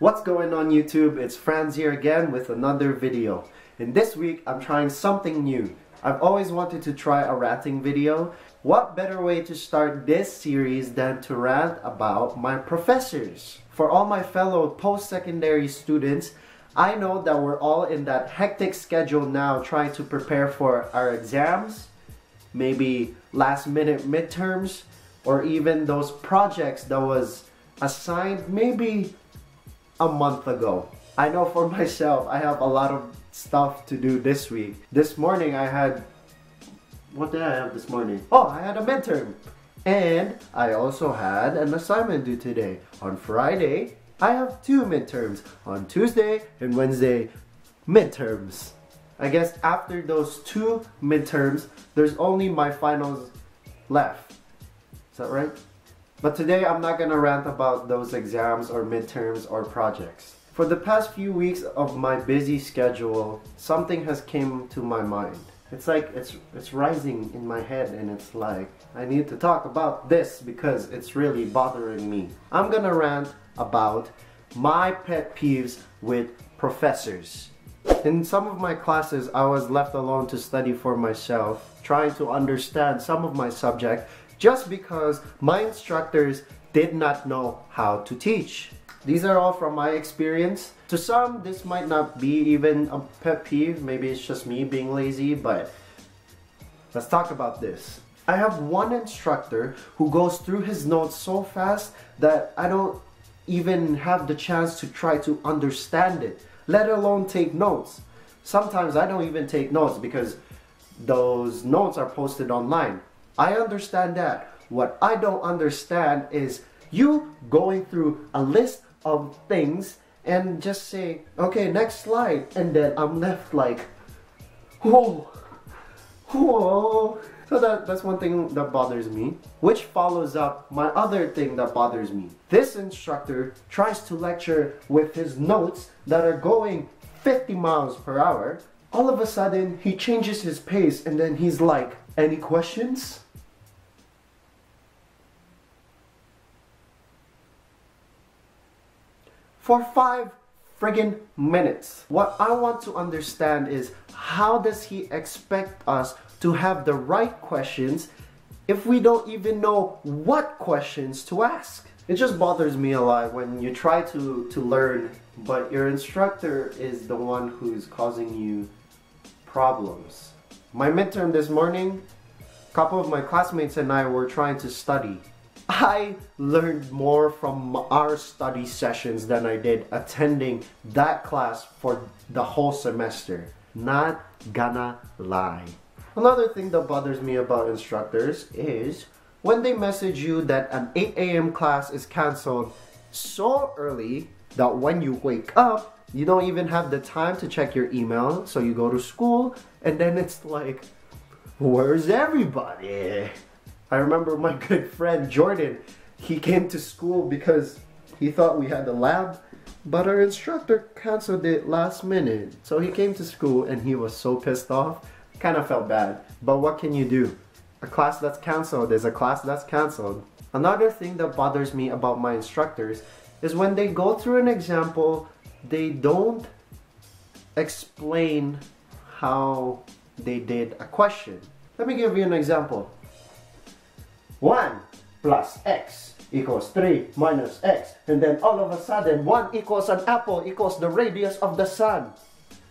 What's going on YouTube? It's Franz here again with another video. And this week I'm trying something new. I've always wanted to try a ranting video. What better way to start this series than to rant about my professors? For all my fellow post-secondary students, I know that we're all in that hectic schedule now trying to prepare for our exams, maybe last minute midterms, or even those projects that was assigned maybe a month ago. I know for myself, I have a lot of stuff to do this week. This morning I had, what did I have this morning? Oh, I had a midterm. And I also had an assignment due today. On Friday, I have 2 midterms. On Tuesday and Wednesday, midterms. I guess after those 2 midterms, there's only my finals left. Is that right? But today I'm not gonna rant about those exams or midterms or projects. For the past few weeks of my busy schedule, something has came to my mind. It's like it's rising in my head and it's like I need to talk about this because it's really bothering me. I'm gonna rant about my pet peeves with professors. In some of my classes, I was left alone to study for myself, trying to understand some of my subject just because my instructors did not know how to teach. These are all from my experience. To some, this might not be even a pet peeve. Maybe it's just me being lazy, but let's talk about this. I have one instructor who goes through his notes so fast that I don't even have the chance to try to understand it, let alone take notes. Sometimes I don't even take notes because those notes are posted online. I understand that. What I don't understand is you going through a list of things and just say, okay, next slide, and then I'm left like, whoa, whoa. So that's one thing that bothers me, which follows up my other thing that bothers me. This instructor tries to lecture with his notes that are going 50 miles per hour. All of a sudden, he changes his pace and then he's like, any questions? For 5 friggin' minutes. What I want to understand is how does he expect us to have the right questions if we don't even know what questions to ask? It just bothers me a lot when you try to learn, but your instructor is the one who's causing you problems. My midterm this morning, a couple of my classmates and I were trying to study. I learned more from our study sessions than I did attending that class for the whole semester. Not gonna lie. Another thing that bothers me about instructors is when they message you that an 8 a.m. class is canceled so early that when you wake up, you don't even have the time to check your email, so you go to school and then it's like, where's everybody? I remember my good friend Jordan, he came to school because he thought we had a lab, but our instructor canceled it last minute. So he came to school and he was so pissed off. Kind of felt bad, but what can you do? A class that's canceled is a class that's canceled. Another thing that bothers me about my instructors is when they go through an example, they don't explain how they did a question. Let me give you an example. 1 plus x equals 3 minus x, and then all of a sudden 1 equals an apple equals the radius of the sun.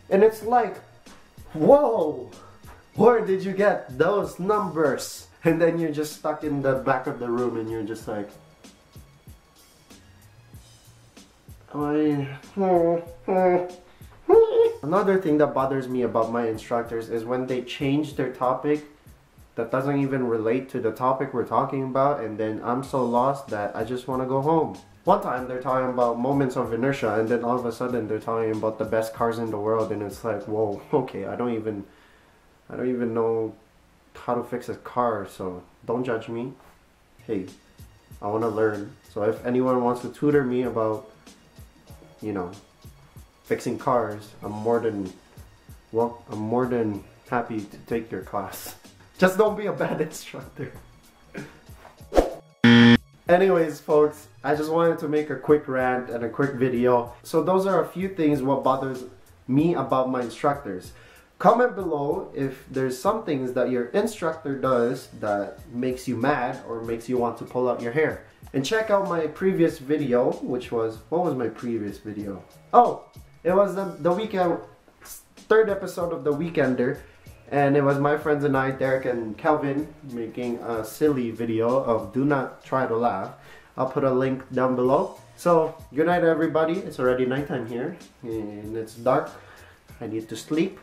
And it's like, whoa, where did you get those numbers? And then you're just stuck in the back of the room and you're just like, Another thing that bothers me about my instructors is when they change their topic that doesn't even relate to the topic we're talking about, and then I'm so lost that I just want to go home. One time they're talking about moments of inertia and then all of a sudden they're talking about the best cars in the world, and it's like, whoa, okay, I don't even know how to fix a car, so don't judge me. Hey, I want to learn. So if anyone wants to tutor me about, you know, fixing cars, I'm more than happy to take your class. Just don't be a bad instructor. Anyways, folks, I just wanted to make a quick rant and a quick video. So those are a few things what bothers me about my instructors. Comment below if there's some things that your instructor does that makes you mad or makes you want to pull out your hair. And check out my previous video, which was, what was my previous video? Oh, it was the weekend, third episode of The Weekender. And it was my friends and I, Derek and Calvin, making a silly video of Do Not Try to Laugh. I'll put a link down below. So, good night everybody. It's already nighttime here and it's dark. I need to sleep.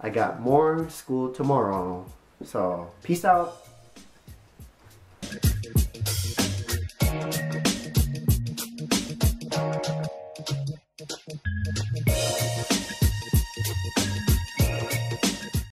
I got more school tomorrow. So, peace out.